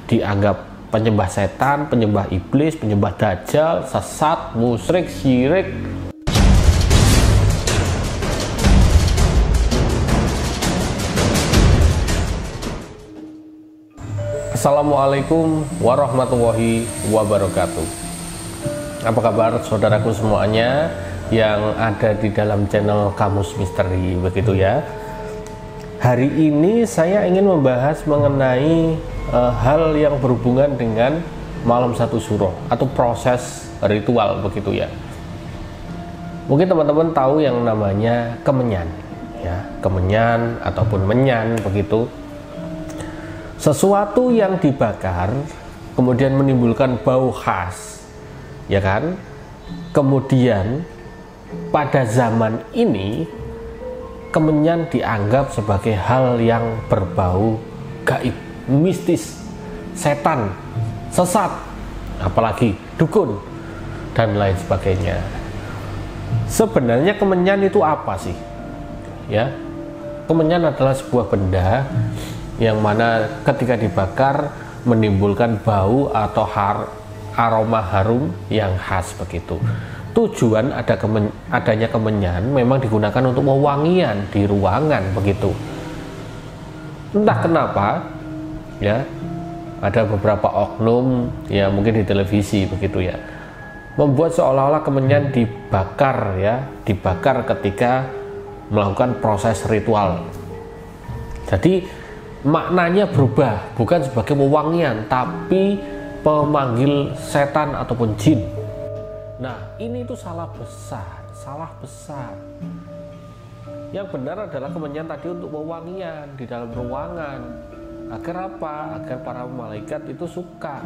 dianggap penyembah setan, penyembah iblis, penyembah dajjal, sesat, musyrik, syirik. Assalamualaikum warahmatullahi wabarakatuh. Apa kabar saudaraku semuanya yang ada di dalam channel Kamus Misteri, begitu ya. Hari ini saya ingin membahas mengenai hal yang berhubungan dengan malam satu suro atau proses ritual, begitu ya. Mungkin teman-teman tahu yang namanya kemenyan ya, kemenyan ataupun menyan, begitu. Sesuatu yang dibakar kemudian menimbulkan bau khas, ya kan? Kemudian pada zaman ini kemenyan dianggap sebagai hal yang berbau gaib, mistis, setan, sesat, apalagi dukun dan lain sebagainya. Sebenarnya kemenyan itu apa sih? Ya, kemenyan adalah sebuah benda yang mana ketika dibakar menimbulkan bau atau aroma harum yang khas, begitu. Tujuan adanya kemenyan memang digunakan untuk wewangian di ruangan, begitu. Entah kenapa ya, ada beberapa oknum ya, mungkin di televisi, begitu ya, membuat seolah-olah kemenyan dibakar ya, dibakar ketika melakukan proses ritual. Jadi maknanya berubah, bukan sebagai wewangian tapi pemanggil setan ataupun jin. Nah, ini itu salah besar. Yang benar adalah kemenyan tadi untuk wewangian di dalam ruangan. Agar apa? Agar para malaikat itu suka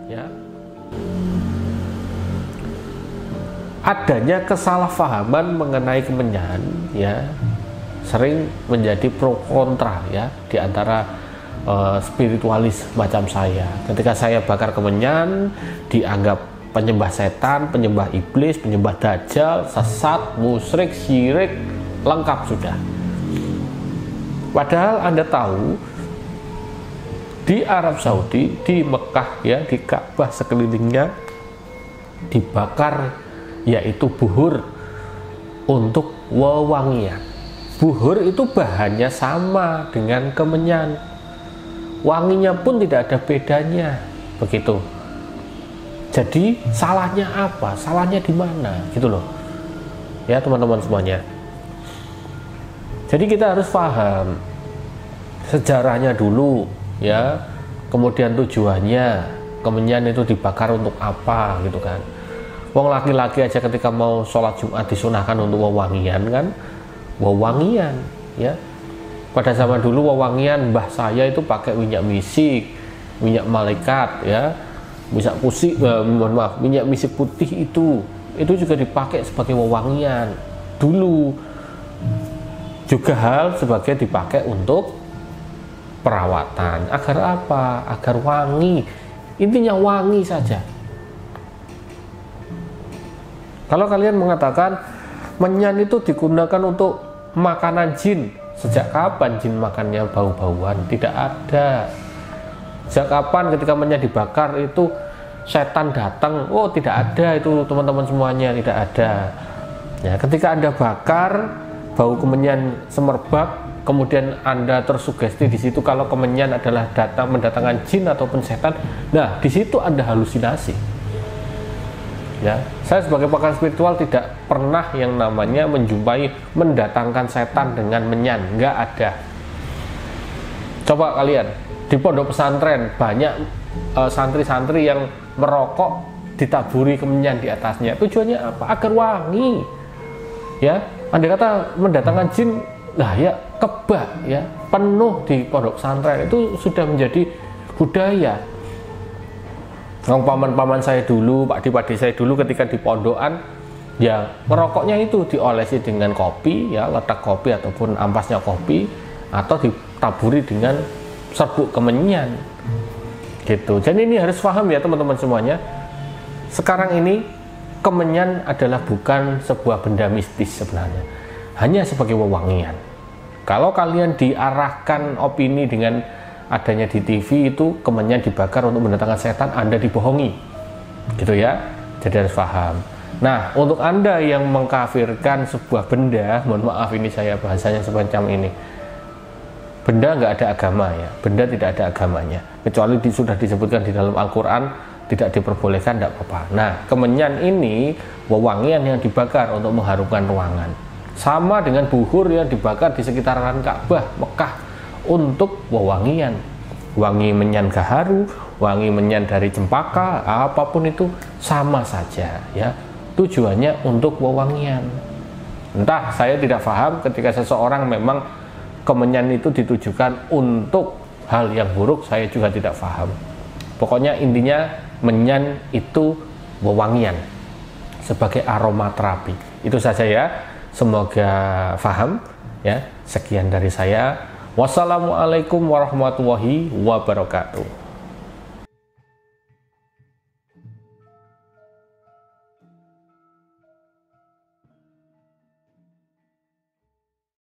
ya. Adanya kesalahpahaman mengenai kemenyan ya, sering menjadi pro kontra ya di antara spiritualis macam saya. Ketika saya bakar kemenyan dianggap penyembah setan, penyembah iblis, penyembah dajjal, sesat, musyrik, syirik, lengkap sudah. Padahal Anda tahu di Arab Saudi, di Mekah ya, di Ka'bah sekelilingnya dibakar yaitu buhur untuk wewangian. Buhur itu bahannya sama dengan kemenyan, wanginya pun tidak ada bedanya, begitu. Jadi salahnya apa? Salahnya di mana? Gitu loh ya teman-teman semuanya. Jadi kita harus paham sejarahnya dulu ya, kemudian tujuannya kemenyan itu dibakar untuk apa, gitu kan. Wong laki-laki aja ketika mau sholat Jumat disunahkan untuk wewangian kan, wewangian ya. Pada zaman dulu wewangian mbah saya itu pakai minyak misik, minyak malaikat ya, minyak misik putih itu juga dipakai sebagai wewangian dulu. Juga hal sebagai dipakai untuk perawatan. Agar apa? Agar wangi. Intinya wangi saja. Kalau kalian mengatakan menyan itu digunakan untuk makanan jin, sejak kapan jin makannya bau-bauan? Tidak ada. Sejak kapan ketika menyan dibakar itu setan datang? Oh, tidak ada itu teman-teman semuanya, tidak ada. Ya, ketika Anda bakar bau kemenyan semerbak, kemudian Anda tersugesti di situ kalau kemenyan adalah mendatangkan jin ataupun setan. Nah, di situ Anda halusinasi. Ya, saya sebagai pakar spiritual tidak pernah yang namanya menjumpai mendatangkan setan dengan menyan, nggak ada. Coba kalian di pondok pesantren banyak santri-santri yang merokok ditaburi kemenyan di atasnya. Tujuannya apa? Agar wangi. Ya, andai kata mendatangkan jin, nah ya kebak ya penuh di pondok pesantren, itu sudah menjadi budaya. Paman-paman saya dulu, pakde-pakde saya dulu ketika di pondokan ya merokoknya itu diolesi dengan kopi ya, letak kopi ataupun ampasnya kopi, atau ditaburi dengan serbuk kemenyan gitu. Jadi ini harus paham ya teman-teman semuanya. Sekarang ini kemenyan adalah bukan sebuah benda mistis sebenarnya, hanya sebagai wewangian. Kalau kalian diarahkan opini dengan adanya di TV itu kemenyan dibakar untuk mendatangkan setan, Anda dibohongi, gitu ya. Jadi harus paham. Nah, untuk Anda yang mengkafirkan sebuah benda, mohon maaf ini saya bahasanya semacam ini, benda nggak ada agama ya, benda tidak ada agamanya, kecuali sudah disebutkan di dalam Al-Quran tidak diperbolehkan, tidak apa-apa. Nah, kemenyan ini wewangian yang dibakar untuk mengharumkan ruangan, sama dengan buhur yang dibakar di sekitaran Ka'bah Mekah untuk wewangian, wangi menyan gaharu, wangi menyan dari cempaka, apapun itu sama saja ya, tujuannya untuk wewangian. Entah, saya tidak paham ketika seseorang memang kemenyan itu ditujukan untuk hal yang buruk, saya juga tidak paham. Pokoknya intinya menyan itu wewangian sebagai aromaterapi. Itu saja ya. Semoga paham ya. Sekian dari saya. Wassalamualaikum warahmatullahi wabarakatuh.